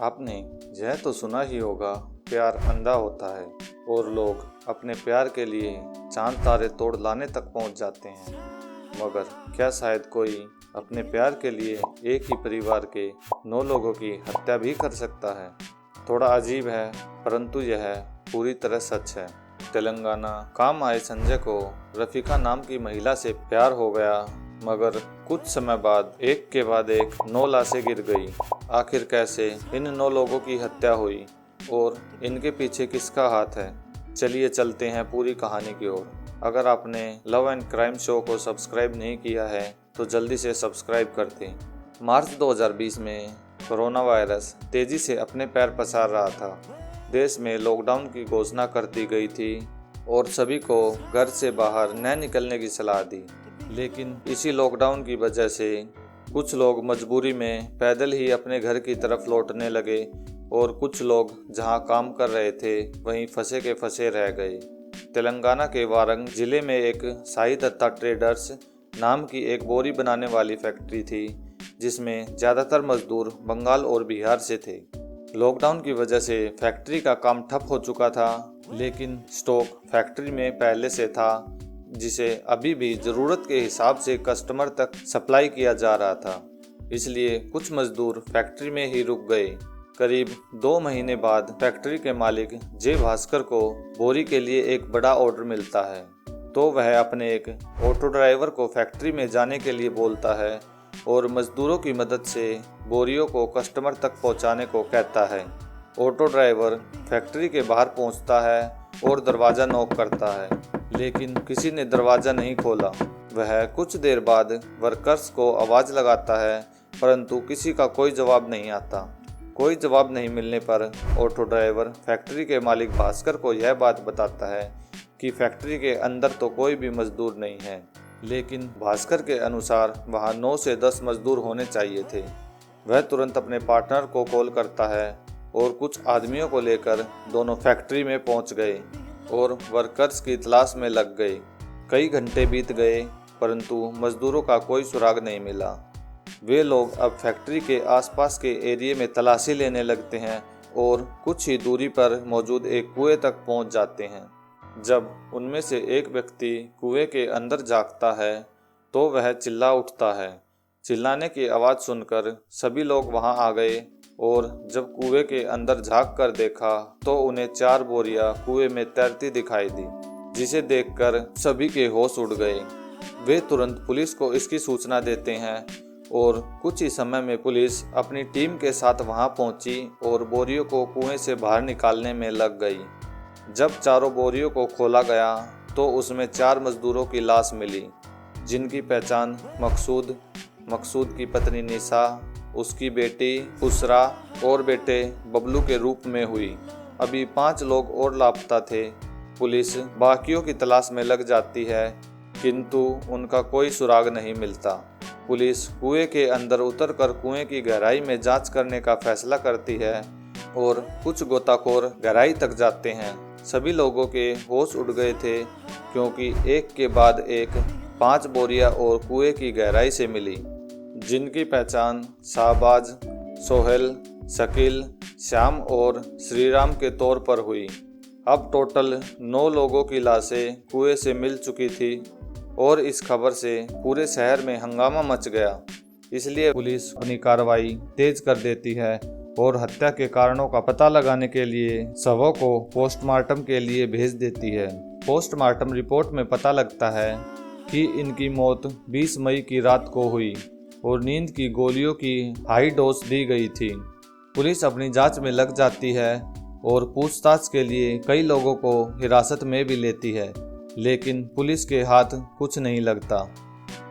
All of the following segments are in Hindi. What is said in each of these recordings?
आपने यह तो सुना ही होगा, प्यार अंधा होता है और लोग अपने प्यार के लिए चांद तारे तोड़ लाने तक पहुंच जाते हैं। मगर क्या शायद कोई अपने प्यार के लिए एक ही परिवार के 9 लोगों की हत्या भी कर सकता है? थोड़ा अजीब है, परंतु यह पूरी तरह सच है। तेलंगाना काम आए संजय को रफीका नाम की महिला से प्यार हो गया, मगर कुछ समय बाद एक के बाद एक 9 लाशें गिर गई। आखिर कैसे इन 9 लोगों की हत्या हुई और इनके पीछे किसका हाथ है? चलिए चलते हैं पूरी कहानी की ओर। अगर आपने लव एंड क्राइम शो को सब्सक्राइब नहीं किया है तो जल्दी से सब्सक्राइब कर दें। मार्च 2020 में कोरोना वायरस तेजी से अपने पैर पसार रहा था। देश में लॉकडाउन की घोषणा कर दी गई थी और सभी को घर से बाहर न निकलने की सलाह दी। लेकिन इसी लॉकडाउन की वजह से कुछ लोग मजबूरी में पैदल ही अपने घर की तरफ लौटने लगे और कुछ लोग जहां काम कर रहे थे वहीं फंसे के फंसे रह गए। तेलंगाना के वारंग जिले में एक साई दत्ता ट्रेडर्स नाम की एक बोरी बनाने वाली फैक्ट्री थी, जिसमें ज़्यादातर मजदूर बंगाल और बिहार से थे। लॉकडाउन की वजह से फैक्ट्री का काम ठप हो चुका था, लेकिन स्टॉक फैक्ट्री में पहले से था, जिसे अभी भी ज़रूरत के हिसाब से कस्टमर तक सप्लाई किया जा रहा था। इसलिए कुछ मजदूर फैक्ट्री में ही रुक गए। करीब 2 महीने बाद फैक्ट्री के मालिक जे भास्कर को बोरी के लिए एक बड़ा ऑर्डर मिलता है, तो वह अपने एक ऑटो ड्राइवर को फैक्ट्री में जाने के लिए बोलता है और मजदूरों की मदद से बोरियों को कस्टमर तक पहुंचाने को कहता है। ऑटो ड्राइवर फैक्ट्री के बाहर पहुंचता है और दरवाज़ा नॉक करता है, लेकिन किसी ने दरवाज़ा नहीं खोला। वह कुछ देर बाद वर्कर्स को आवाज़ लगाता है, परंतु किसी का कोई जवाब नहीं आता। कोई जवाब नहीं मिलने पर ऑटो ड्राइवर फैक्ट्री के मालिक भास्कर को यह बात बताता है कि फैक्ट्री के अंदर तो कोई भी मजदूर नहीं है, लेकिन भास्कर के अनुसार वहां 9 से 10 मजदूर होने चाहिए थे। वह तुरंत अपने पार्टनर को कॉल करता है और कुछ आदमियों को लेकर दोनों फैक्ट्री में पहुंच गए और वर्कर्स की तलाश में लग गए। कई घंटे बीत गए, परंतु मजदूरों का कोई सुराग नहीं मिला। वे लोग अब फैक्ट्री के आसपास के एरिया में तलाशी लेने लगते हैं और कुछ ही दूरी पर मौजूद एक कुएं तक पहुंच जाते हैं। जब उनमें से एक व्यक्ति कुएं के अंदर झांकता है तो वह चिल्ला उठता है। चिल्लाने की आवाज़ सुनकर सभी लोग वहां आ गए और जब कुएं के अंदर झांक कर देखा तो उन्हें 4 बोरियां कुएं में तैरती दिखाई दी, जिसे देखकर सभी के होश उड़ गए। वे तुरंत पुलिस को इसकी सूचना देते हैं और कुछ ही समय में पुलिस अपनी टीम के साथ वहां पहुंची और बोरियों को कुएं से बाहर निकालने में लग गई। जब चारों बोरियों को खोला गया तो उसमें 4 मजदूरों की लाश मिली, जिनकी पहचान मकसूद की पत्नी निशा, उसकी बेटी उसरा और बेटे बबलू के रूप में हुई। अभी 5 लोग और लापता थे। पुलिस बाकियों की तलाश में लग जाती है, किंतु उनका कोई सुराग नहीं मिलता। पुलिस कुएं के अंदर उतरकर कुएं की गहराई में जांच करने का फैसला करती है और कुछ गोताखोर गहराई तक जाते हैं। सभी लोगों के होश उड़ गए थे, क्योंकि एक के बाद एक 5 बोरियां और कुएं की गहराई से मिली, जिनकी पहचान शाहबाज, सोहेल, शकील, श्याम और श्रीराम के तौर पर हुई। अब टोटल 9 लोगों की लाशें कुएं से मिल चुकी थी और इस खबर से पूरे शहर में हंगामा मच गया। इसलिए पुलिस अपनी कार्रवाई तेज कर देती है और हत्या के कारणों का पता लगाने के लिए शवों को पोस्टमार्टम के लिए भेज देती है। पोस्टमार्टम रिपोर्ट में पता लगता है कि इनकी मौत 20 मई की रात को हुई और नींद की गोलियों की हाई डोज दी गई थी। पुलिस अपनी जांच में लग जाती है और पूछताछ के लिए कई लोगों को हिरासत में भी लेती है, लेकिन पुलिस के हाथ कुछ नहीं लगता।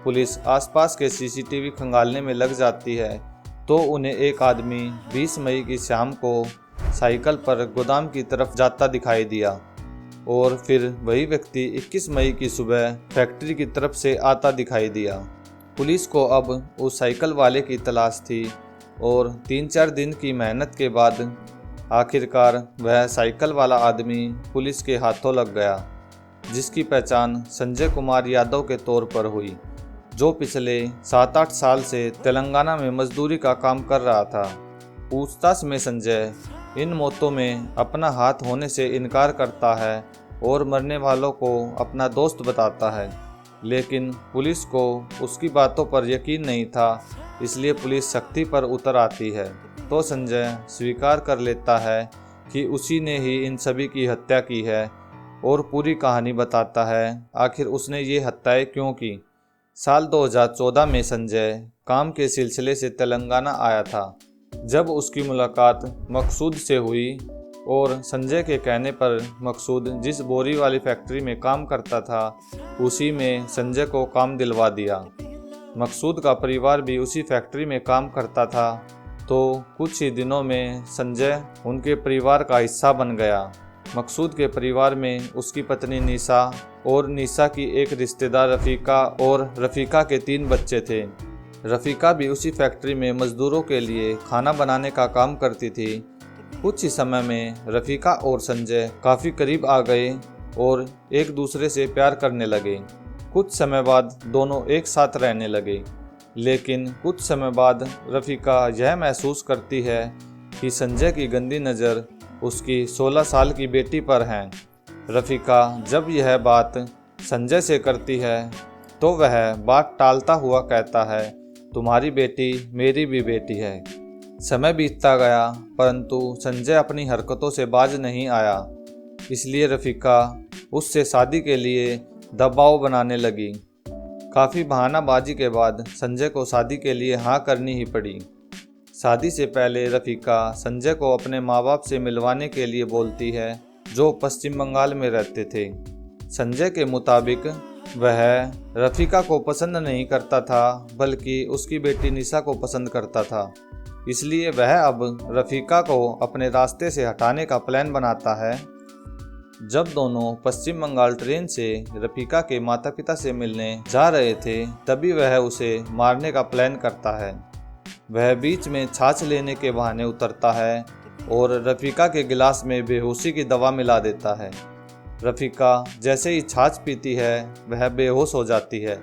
पुलिस आसपास के सीसीटीवी खंगालने में लग जाती है तो उन्हें एक आदमी 20 मई की शाम को साइकिल पर गोदाम की तरफ जाता दिखाई दिया और फिर वही व्यक्ति 21 मई की सुबह फैक्ट्री की तरफ से आता दिखाई दिया। पुलिस को अब उस साइकिल वाले की तलाश थी और 3-4 दिन की मेहनत के बाद आखिरकार वह साइकिल वाला आदमी पुलिस के हाथों लग गया, जिसकी पहचान संजय कुमार यादव के तौर पर हुई, जो पिछले 7-8 साल से तेलंगाना में मजदूरी का काम कर रहा था। पूछताछ में संजय इन मौतों में अपना हाथ होने से इनकार करता है और मरने वालों को अपना दोस्त बताता है, लेकिन पुलिस को उसकी बातों पर यकीन नहीं था, इसलिए पुलिस सख्ती पर उतर आती है। तो संजय स्वीकार कर लेता है कि उसी ने ही इन सभी की हत्या की है और पूरी कहानी बताता है आखिर उसने ये हत्याएं क्यों की। साल 2014 में संजय काम के सिलसिले से तेलंगाना आया था। जब उसकी मुलाकात मकसूद से हुई और संजय के कहने पर मकसूद जिस बोरी वाली फैक्ट्री में काम करता था उसी में संजय को काम दिलवा दिया। मकसूद का परिवार भी उसी फैक्ट्री में काम करता था, तो कुछ ही दिनों में संजय उनके परिवार का हिस्सा बन गया। मकसूद के परिवार में उसकी पत्नी निशा और निशा की एक रिश्तेदार रफ़ीका और रफ़ीका के 3 बच्चे थे। रफ़ीका भी उसी फैक्ट्री में मज़दूरों के लिए खाना बनाने का काम करती थी। कुछ ही समय में रफ़ीका और संजय काफ़ी करीब आ गए और एक दूसरे से प्यार करने लगे। कुछ समय बाद दोनों एक साथ रहने लगे, लेकिन कुछ समय बाद रफ़ीका यह महसूस करती है कि संजय की गंदी नज़र उसकी 16 साल की बेटी पर है। रफ़ीका जब यह बात संजय से करती है तो वह बात टालता हुआ कहता है, तुम्हारी बेटी मेरी भी बेटी है। समय बीतता गया परंतु संजय अपनी हरकतों से बाज नहीं आया, इसलिए रफ़ीका उससे शादी के लिए दबाव बनाने लगी। काफ़ी बहानाबाजी के बाद संजय को शादी के लिए हाँ करनी ही पड़ी। शादी से पहले रफ़ीका संजय को अपने माँ बाप से मिलवाने के लिए बोलती है, जो पश्चिम बंगाल में रहते थे। संजय के मुताबिक वह रफ़ीका को पसंद नहीं करता था, बल्कि उसकी बेटी निशा को पसंद करता था। इसलिए वह अब रफ़ीका को अपने रास्ते से हटाने का प्लान बनाता है। जब दोनों पश्चिम बंगाल ट्रेन से रफ़ीका के माता पिता से मिलने जा रहे थे, तभी वह उसे मारने का प्लान करता है। वह बीच में छाछ लेने के बहाने उतरता है और रफ़ीका के गिलास में बेहोशी की दवा मिला देता है। रफ़ीका जैसे ही छाछ पीती है वह बेहोश हो जाती है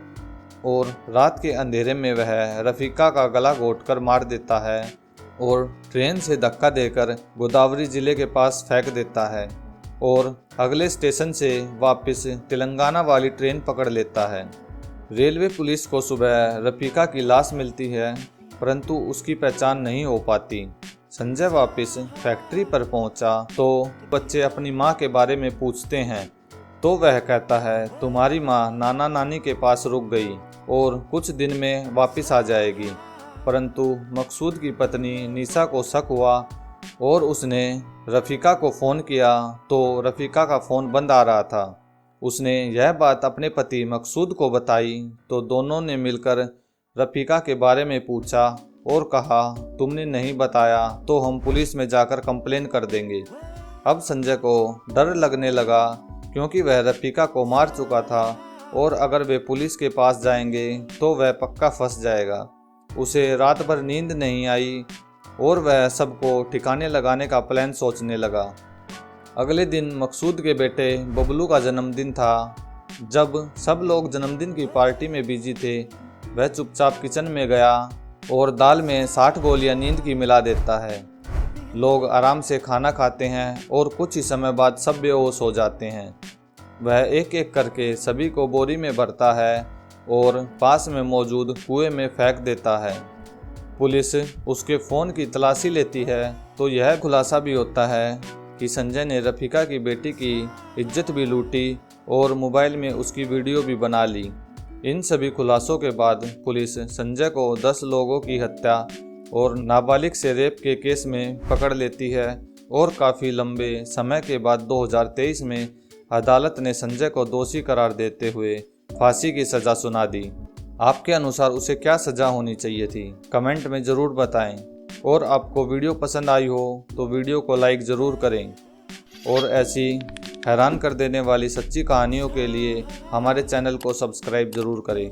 और रात के अंधेरे में वह रफ़ीका का गला घोंटकर मार देता है और ट्रेन से धक्का देकर गोदावरी जिले के पास फेंक देता है और अगले स्टेशन से वापस तेलंगाना वाली ट्रेन पकड़ लेता है। रेलवे पुलिस को सुबह रफ़ीका की लाश मिलती है, परंतु उसकी पहचान नहीं हो पाती। संजय वापस फैक्ट्री पर पहुंचा तो बच्चे अपनी मां के बारे में पूछते हैं, तो वह कहता है तुम्हारी मां नाना नानी के पास रुक गई और कुछ दिन में वापस आ जाएगी। परंतु मकसूद की पत्नी निशा को शक हुआ और उसने रफ़ीका को फ़ोन किया तो रफ़ीका का फ़ोन बंद आ रहा था। उसने यह बात अपने पति मकसूद को बताई तो दोनों ने मिलकर रफ़ीका के बारे में पूछा और कहा, तुमने नहीं बताया तो हम पुलिस में जाकर कंप्लेन कर देंगे। अब संजय को डर लगने लगा क्योंकि वह रफ़ीका को मार चुका था और अगर वे पुलिस के पास जाएंगे तो वह पक्का फंस जाएगा। उसे रात भर नींद नहीं आई और वह सबको ठिकाने लगाने का प्लान सोचने लगा। अगले दिन मकसूद के बेटे बबलू का जन्मदिन था। जब सब लोग जन्मदिन की पार्टी में बिजी थे, वह चुपचाप किचन में गया और दाल में 60 गोलियां नींद की मिला देता है। लोग आराम से खाना खाते हैं और कुछ ही समय बाद सब बेहोश हो जाते हैं। वह एक एक करके सभी को बोरी में भरता है और पास में मौजूद कुएं में फेंक देता है। पुलिस उसके फ़ोन की तलाशी लेती है तो यह खुलासा भी होता है कि संजय ने रफ़ीका की बेटी की इज्जत भी लूटी और मोबाइल में उसकी वीडियो भी बना ली। इन सभी खुलासों के बाद पुलिस संजय को 10 लोगों की हत्या और नाबालिग से रेप के केस में पकड़ लेती है और काफ़ी लंबे समय के बाद 2023 में अदालत ने संजय को दोषी करार देते हुए फांसी की सज़ा सुना दी। आपके अनुसार उसे क्या सज़ा होनी चाहिए थी, कमेंट में ज़रूर बताएं। और आपको वीडियो पसंद आई हो तो वीडियो को लाइक ज़रूर करें और ऐसी हैरान कर देने वाली सच्ची कहानियों के लिए हमारे चैनल को सब्सक्राइब ज़रूर करें।